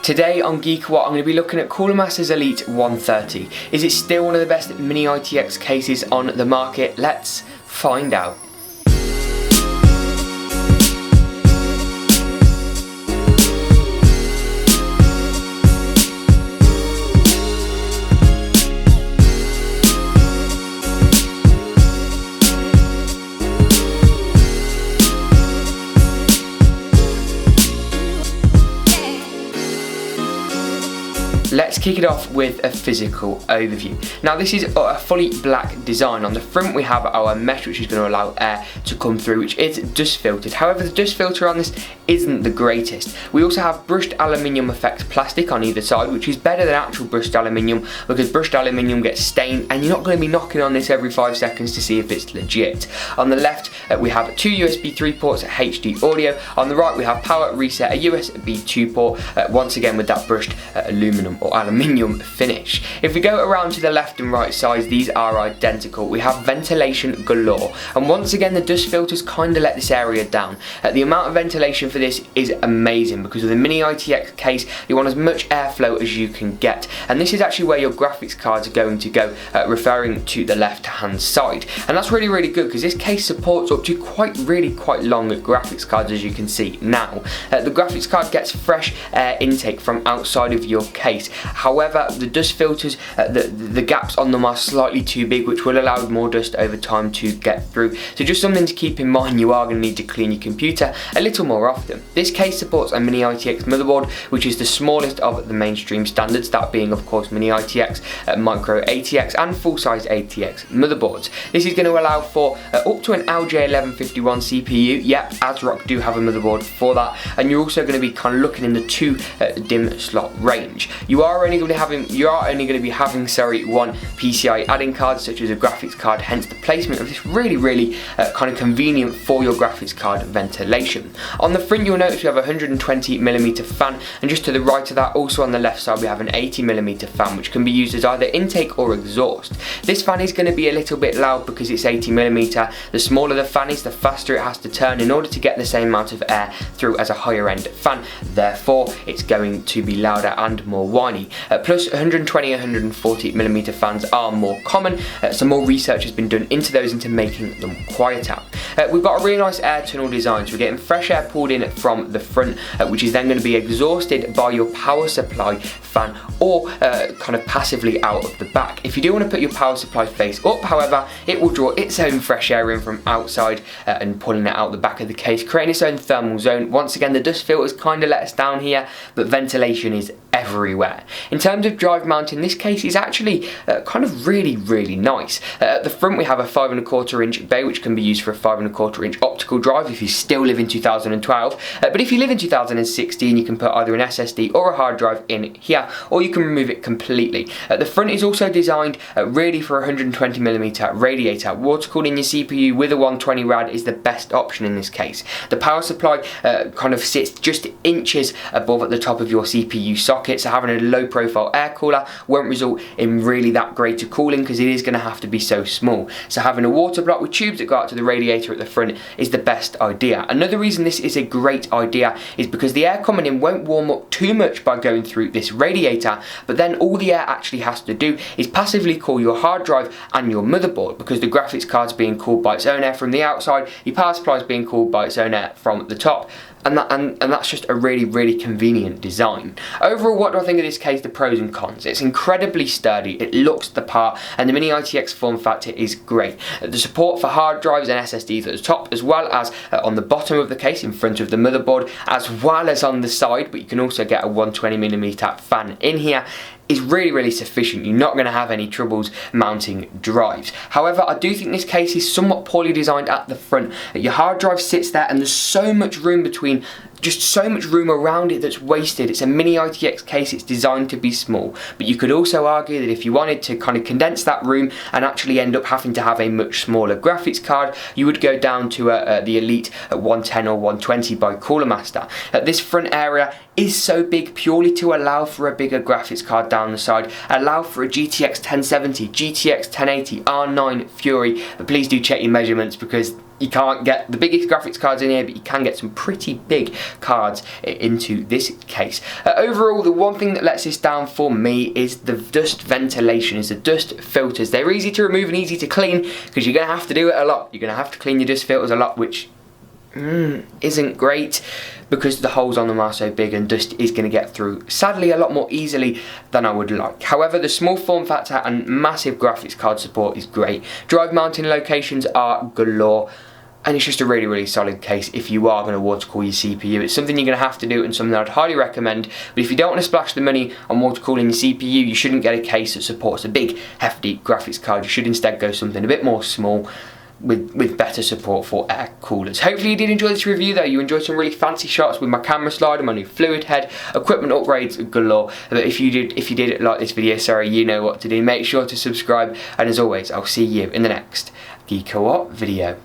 Today on GeekaWhat, I'm going to be looking at Cooler Master's Elite 130. Is it still one of the best Mini ITX cases on the market? Let's find out. Let's kick it off with a physical overview. Now this is a fully black design. On the front we have our mesh, which is going to allow air to come through, which is dust filtered. However, the dust filter on this isn't the greatest. We also have brushed aluminium effect plastic on either side, which is better than actual brushed aluminium because brushed aluminium gets stained and you're not going to be knocking on this every 5 seconds to see if it's legit. On the left we have 2 USB 3 ports, HD audio. On the right we have power, reset, a USB 2 port, once again with that brushed aluminum or aluminium finish. If we go around to the left and right sides, these are identical. We have ventilation galore, and once again the dust filters kind of let this area down. The amount of ventilation for this is amazing because of the Mini ITX case. You want as much airflow as you can get, and this is actually where your graphics cards are going to go, referring to the left hand side, and that's really good because this case supports up to quite long graphics cards, as you can see now. The graphics card gets fresh air intake from outside of your case. However, the dust filters, the gaps on them are slightly too big, which will allow more dust over time to get through. So just something to keep in mind, you are going to need to clean your computer a little more often. This case supports a Mini ITX motherboard, which is the smallest of the mainstream standards, that being of course Mini ITX, Micro ATX and full-size ATX motherboards. This is going to allow for up to an LJ1151 CPU. Yep, ASRock do have a motherboard for that, and you're also going to be kind of looking in the 2 DIMM slot range. You are only going to be having one PCI add-in card, such as a graphics card, hence the placement of this really kind of convenient for your graphics card ventilation. On the front you'll notice we have a 120mm fan, and just to the right of that, also on the left side, we have an 80mm fan, which can be used as either intake or exhaust. This fan is going to be a little bit loud because it's 80mm. The smaller the fan is, the faster it has to turn in order to get the same amount of air through as a higher end fan. Therefore, it's going to be louder and more whiny. Plus 120 and 140mm fans are more common, so more research has been done into making them quieter. We've got a really nice air tunnel design, so we're getting fresh air pulled in from the front, which is then going to be exhausted by your power supply fan or kind of passively out of the back. If you do want to put your power supply face up, however, it will draw its own fresh air in from outside and pulling it out the back of the case, creating its own thermal zone. Once again, the dust filters kind of let us down here, but ventilation is everywhere. In terms of drive mounting, this case is actually kind of really nice. At the front we have a 5¼ inch bay, which can be used for a 5¼ inch optical drive if you still live in 2012, but if you live in 2016 you can put either an SSD or a hard drive in here, or you can remove it completely. The front is also designed really for a 120mm radiator. Water cooling your CPU with a 120 rad is the best option in this case. The power supply kind of sits just inches above at the top of your CPU socket, so having a low profile air cooler won't result in really that great of cooling because it is going to have to be so small. So having a water block with tubes that go out to the radiator at the front is the best idea. Another reason this is a great idea is because the air coming in won't warm up too much by going through this radiator, but then all the air actually has to do is passively cool your hard drive and your motherboard, because the graphics card's being cooled by its own air from the outside, your power supply is being cooled by its own air from the top. And that's just a really convenient design. Overall, what do I think of this case? The pros and cons. It's incredibly sturdy, it looks the part, and the Mini ITX form factor is great. The support for hard drives and SSDs at the top, as well as on the bottom of the case in front of the motherboard, as well as on the side, but you can also get a 120mm fan in here, is really sufficient. You're not going to have any troubles mounting drives. However, I do think this case is somewhat poorly designed at the front. Your hard drive sits there and there's so much room between, just so much room around it that's wasted. It's a Mini ITX case, it's designed to be small, but you could also argue that if you wanted to kind of condense that room and actually end up having to have a much smaller graphics card, you would go down to the Elite at 110 or 120 by Cooler Master. This front area is so big purely to allow for a bigger graphics card down the side, allow for a GTX 1070, GTX 1080, R9 Fury, but please do check your measurements because you can't get the biggest graphics cards in here, but you can get some pretty big cards into this case. Overall, the one thing that lets this down for me is the dust ventilation, is the dust filters. They're easy to remove and easy to clean because you're going to have to do it a lot. You're going to have to clean your dust filters a lot, which isn't great because the holes on them are so big and dust is going to get through, sadly, a lot more easily than I would like. However, the small form factor and massive graphics card support is great. Drive mounting locations are galore, and it's just a really, really solid case if you are going to water cool your CPU. It's something you're going to have to do and something I'd highly recommend, but if you don't want to splash the money on water cooling your CPU, you shouldn't get a case that supports a big, hefty graphics card. You should instead go something a bit more small, with better support for air coolers. Hopefully you did enjoy this review though. You enjoyed some really fancy shots with my camera slider, my new fluid head, equipment upgrades galore. But if you did like this video, sorry, you know what to do. Make sure to subscribe, and as always, I'll see you in the next GeekaWhat video.